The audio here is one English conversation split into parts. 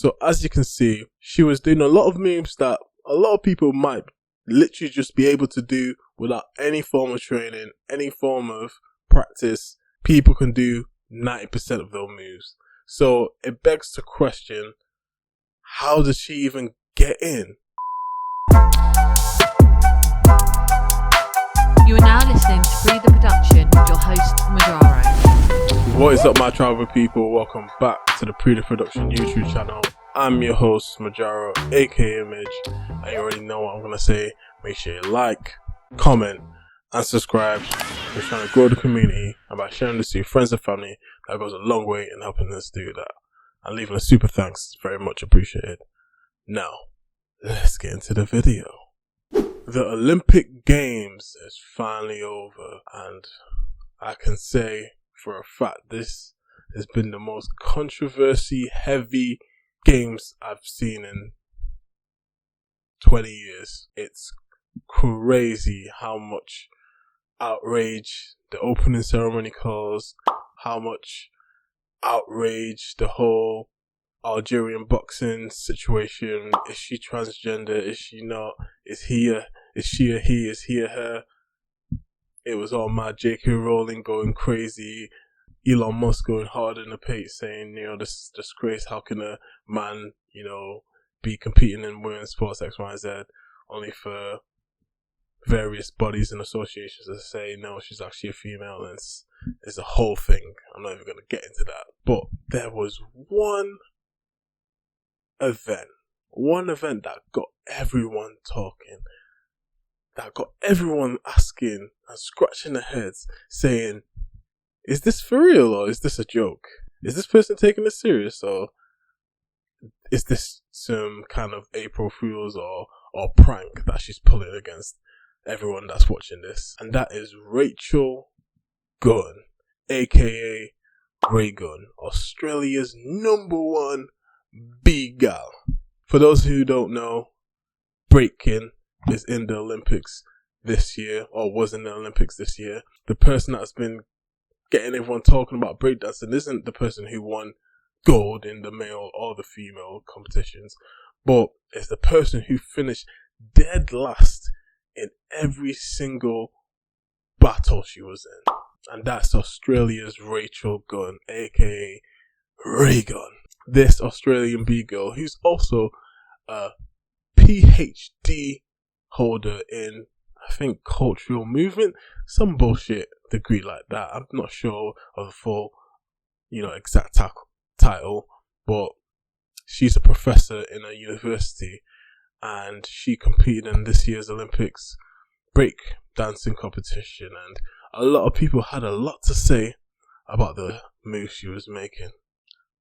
So as you can see, she was doing a lot of moves that a lot of people might literally just be able to do without any form of training, any form of practice. People can do 90% of those moves. So it begs the question, how does she even get in? You are now listening to Pree Da Production with your host, Majaro. What is up, my travel people? Welcome back to the Pree Da Production YouTube channel. I'm your host, Majaro, aka Image, and you already know what I'm going to say. Make sure you like, comment, and subscribe. We're trying to grow the community, and by sharing this to your friends and family, that goes a long way in helping us do that. And leaving a super thanks is very much appreciated. Now, let's get into the video. The Olympic Games is finally over, and I can say for a fact this has been the most controversy heavy games I've seen in 20 years. It's crazy how much outrage the opening ceremony caused, how much outrage the whole Algerian boxing situation. Is she transgender? Is she not? Is she a he? Is he a her? It was all mad. J.K. Rowling going crazy. Elon Musk going hard in the paint saying, this is disgrace. How can a man, be competing in women's sports X, Y, Z, only for various bodies and associations to say, no, she's actually a female. And it's a whole thing. I'm not even going to get into that. But there was one event that got everyone talking, that got everyone asking and scratching their heads saying, is this for real or is this a joke? Is this person taking this serious, or is this some kind of April Fool's or prank that she's pulling against everyone that's watching this? And that is RayGunn, aka RayGunn, Australia's #1 big gal. For those who don't know, breaking is in the Olympics this year, or was in the Olympics this year. The person that's been getting everyone talking about breakdancing isn't the person who won gold in the male or the female competitions, but it's the person who finished dead last in every single battle she was in. And that's Australia's RayGunn, aka RayGunn. This Australian B-girl, who's also a PhD holder in, I think, cultural movement, some bullshit degree like that. I'm not sure of the full, exact title, but she's a professor in a university, and she competed in this year's Olympics break dancing competition, and a lot of people had a lot to say about the moves she was making.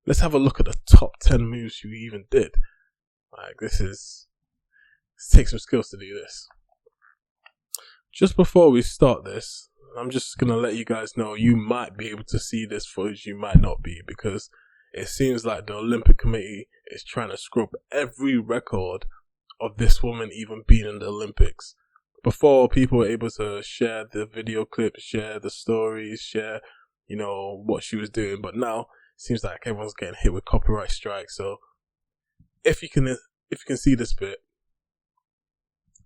Let's have a look at the top 10 moves she even did. This takes some skills to do this. Just before we start this, I'm just going to let you guys know you might be able to see this footage, you might not be, because it seems like the Olympic Committee is trying to scrub every record of this woman even being in the Olympics. Before, people were able to share the video clips, share the stories, share, what she was doing, but now it seems like everyone's getting hit with copyright strikes. So if you can see this bit,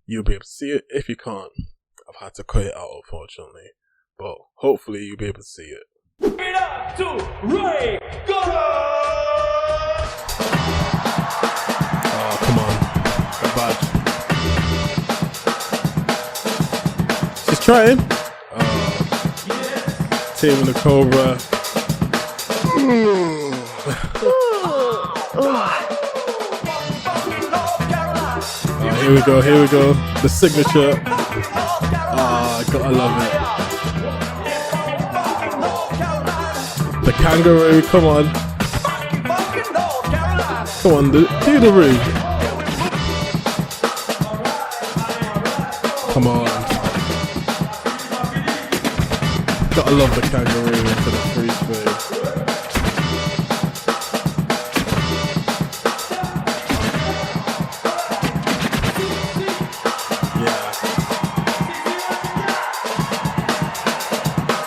you'll be able to see it. If you can't, I've had to cut it out, unfortunately, but hopefully you'll be able to see it. Give it up to RayGunn! Oh, come on. The badge. She's trying. Team the Cobra. Here we go. The signature. Gotta love it. The kangaroo, come on. Do the room. Come on. Gotta love the kangaroo into the free swing.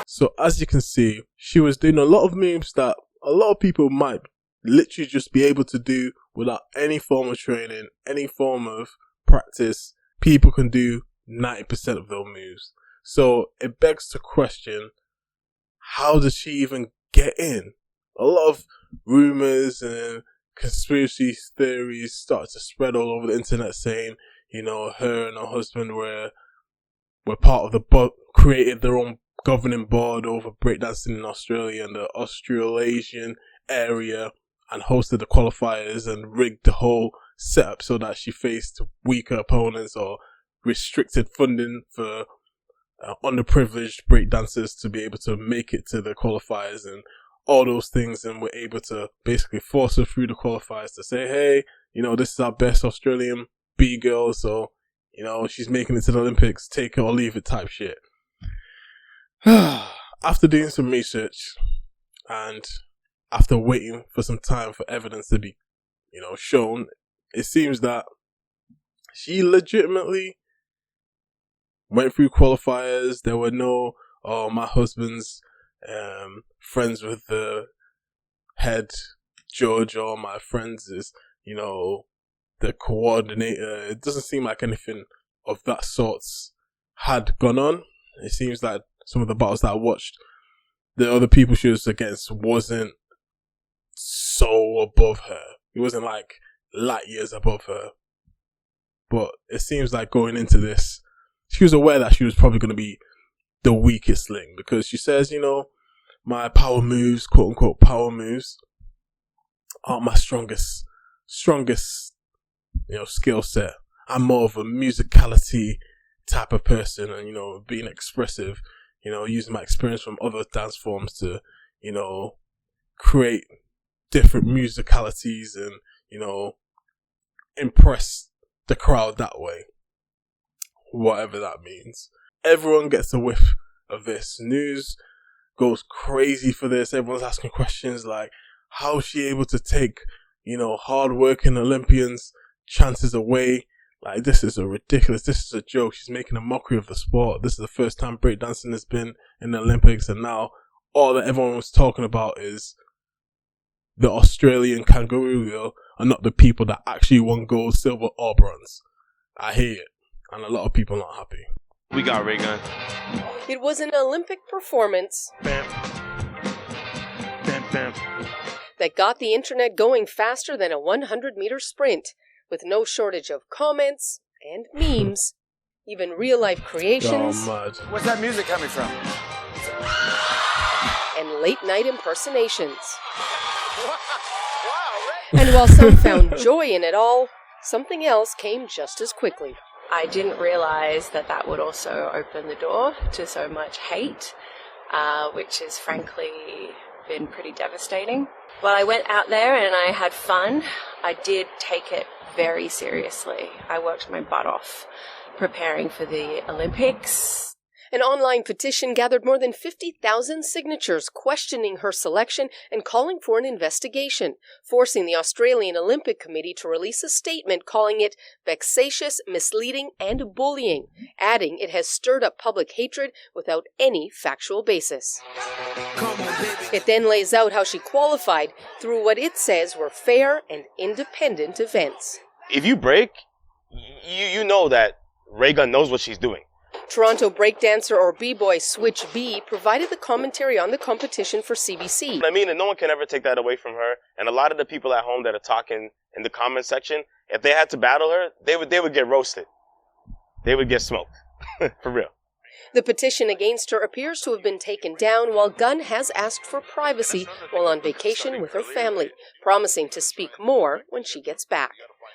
So as you can see, she was doing a lot of moves that a lot of people might literally just be able to do without any form of training, any form of practice, people can do 90% of those moves. So it begs to question, how does she even get in? A lot of rumors and conspiracy theories started to spread all over the internet saying, her and her husband were part of the created their own governing board over breakdancing in Australia and the Australasian area, and hosted the qualifiers and rigged the whole setup so that she faced weaker opponents or restricted funding for underprivileged breakdancers to be able to make it to the qualifiers and all those things, and were able to basically force her through the qualifiers to say, hey, this is our best Australian B girl, so, she's making it to the Olympics, take it or leave it type shit. After doing some research and after waiting for some time for evidence to be, shown, it seems that she legitimately went through qualifiers. There were no, my husband's friends with the head judge, or my friends is, the coordinator. It doesn't seem like anything of that sorts had gone on. It seems like some of the battles that I watched, the other people she was against wasn't so above her. It wasn't like light years above her. But it seems like going into this, she was aware that she was probably going to be the weakest link, because she says, my power moves, quote unquote power moves, aren't my strongest, skill set. I'm more of a musicality type of person, and, being expressive, using my experience from other dance forms to, create different musicalities and, impress the crowd that way. Whatever that means. Everyone gets a whiff of this. News goes crazy for this. Everyone's asking questions like, how is she able to take, hard-working Olympians' chances away? Like, this is ridiculous. This is a joke. She's making a mockery of the sport. This is the first time breakdancing has been in the Olympics, and now all that everyone was talking about is the Australian kangaroo girl and not the people that actually won gold, silver, or bronze. I hear it, and a lot of people are not happy. We got RayGunn. It was an Olympic performance Bam. Bam, bam. that got the internet going faster than a 100-meter sprint, with no shortage of comments and memes, even real-life creations, mad. Where's that music coming from? and late-night impersonations. Wow, Ray! And while some found joy in it all, something else came just as quickly. I didn't realize that would also open the door to so much hate, which has frankly been pretty devastating. Well, I went out there and I had fun. I did take it very seriously. I worked my butt off preparing for the Olympics. An online petition gathered more than 50,000 signatures questioning her selection and calling for an investigation, forcing the Australian Olympic Committee to release a statement calling it vexatious, misleading, and bullying, adding it has stirred up public hatred without any factual basis. It then lays out how she qualified through what it says were fair and independent events. If you break, you know that RayGunn knows what she's doing. Toronto breakdancer or b-boy Switch B provided the commentary on the competition for CBC. I mean, and no one can ever take that away from her. And a lot of the people at home that are talking in the comment section, if they had to battle her, they would get roasted. They would get smoked. For real. The petition against her appears to have been taken down, while Gunn has asked for privacy while on vacation with her family, promising to speak more when she gets back.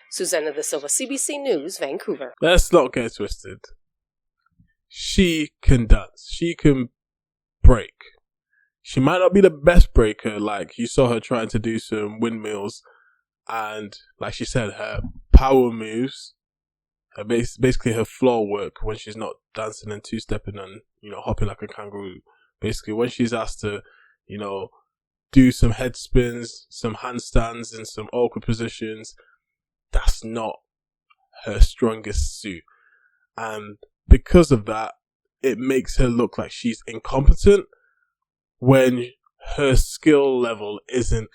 Susanna Da Silva, CBC News, Vancouver. Let's not get twisted. She can dance. She can break. She might not be the best breaker. Like, you saw her trying to do some windmills, and like she said, her power moves, basically her floor work when she's not dancing and two-stepping and, hopping like a kangaroo. Basically, when she's asked to, do some head spins, some handstands in some awkward positions, that's not her strongest suit. And because of that, it makes her look like she's incompetent when her skill level isn't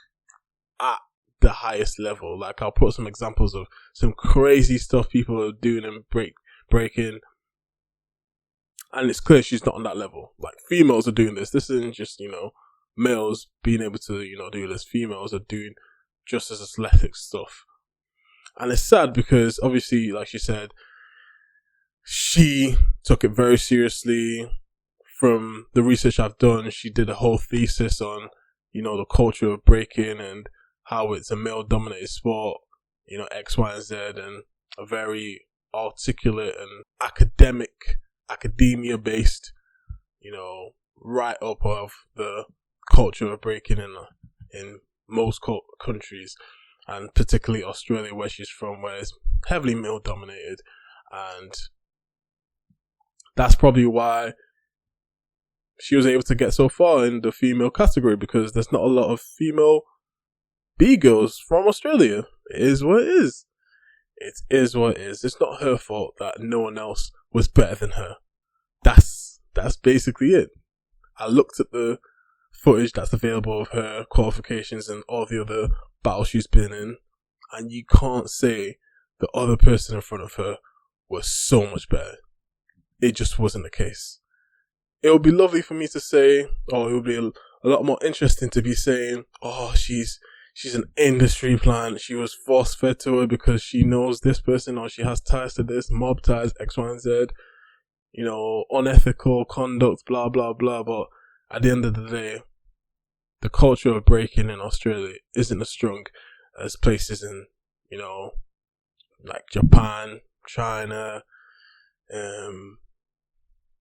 at the highest level. Like, I'll put some examples of some crazy stuff people are doing in breaking, and it's clear she's not on that level. Like, females are doing this. This isn't just, you know, males being able to, you know, do this. Females are doing just as athletic stuff. And it's sad because, obviously, like she said, she took it very seriously. From the research I've done, she did a whole thesis on, you know, the culture of breaking and how it's a male-dominated sport, you know, X, Y, and Z, and a very articulate and academia-based, you know, write-up of the culture of breaking in most countries, and particularly Australia, where she's from, where it's heavily male-dominated, and that's probably why she was able to get so far in the female category, because there's not a lot of female B-girls from Australia. It is what it is. It is what it is. It's not her fault that no one else was better than her. That's basically it. I looked at the footage that's available of her qualifications and all the other battles she's been in, and you can't say the other person in front of her was so much better. It just wasn't the case. It would be lovely for me to say, or it would be a lot more interesting to be saying, oh, she's an industry plant, she was force-fed to her because she knows this person, or she has ties to this, mob ties, X, Y, and Z, you know, unethical conduct, blah, blah, blah. But at the end of the day, the culture of breaking in Australia isn't as strong as places in, you know, like Japan, China,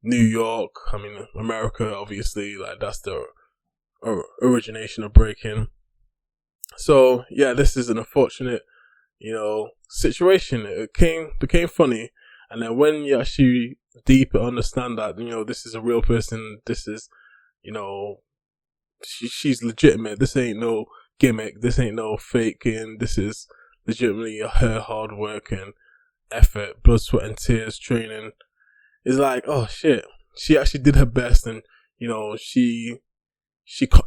New York, I mean, America, obviously, like, that's the origination of breaking. So, yeah, this is an unfortunate, you know, situation. It became funny, and then when you actually deeper understand that, you know, this is a real person, this is, you know, she's legitimate, this ain't no gimmick, this ain't no faking, this is legitimately her hard work and effort, blood, sweat, and tears, training. It's like, oh shit, she actually did her best, and, you know, she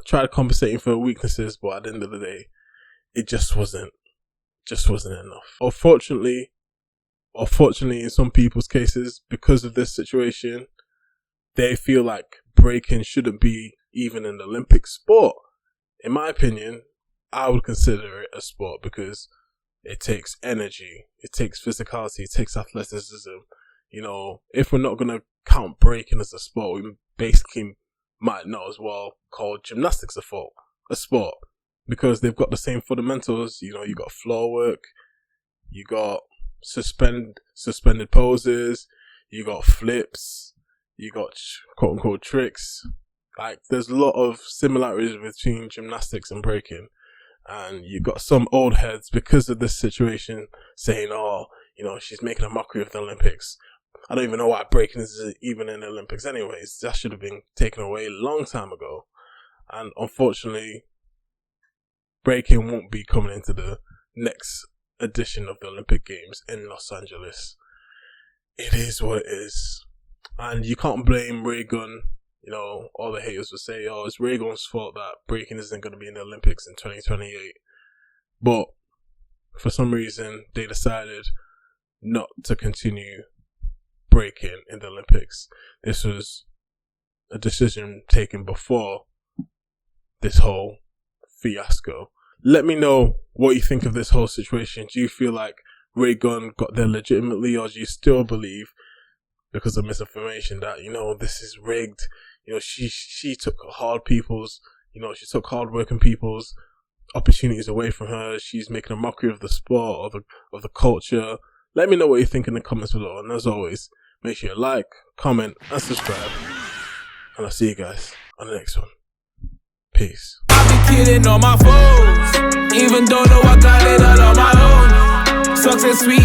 tried compensating for her weaknesses, but at the end of the day, it just wasn't enough. Unfortunately, in some people's cases, because of this situation, they feel like breaking shouldn't be even an Olympic sport. In my opinion, I would consider it a sport because it takes energy, it takes physicality, it takes athleticism. You know, if we're not going to count breaking as a sport, we basically might not as well call gymnastics a sport, because they've got the same fundamentals. You know, you got floor work, you got suspended poses, you got flips, you got quote unquote tricks. Like, there's a lot of similarities between gymnastics and breaking, and you got some old heads because of this situation saying, oh, you know, she's making a mockery of the Olympics. I don't even know why breaking is even in the Olympics anyways. That should have been taken away a long time ago. And unfortunately, breaking won't be coming into the next edition of the Olympic Games in Los Angeles. It is what it is. And you can't blame RayGunn. You know, all the haters will say, oh, it's RayGunn's fault that breaking isn't going to be in the Olympics in 2028. But for some reason, they decided not to continue breaking in the Olympics. This was a decision taken before this whole fiasco. Let me know what you think of this whole situation. Do you feel like RayGunn got there legitimately, or do you still believe, because of misinformation, that, you know, this is rigged? You know, she took she took hardworking people's opportunities away from her. She's making a mockery of the sport, of the culture. Let me know what you think in the comments below. And as always, make sure you like, comment, and subscribe. And I'll see you guys on the next one. Peace. I be kidding on my foes, even though I got it all on my own. Success sweet,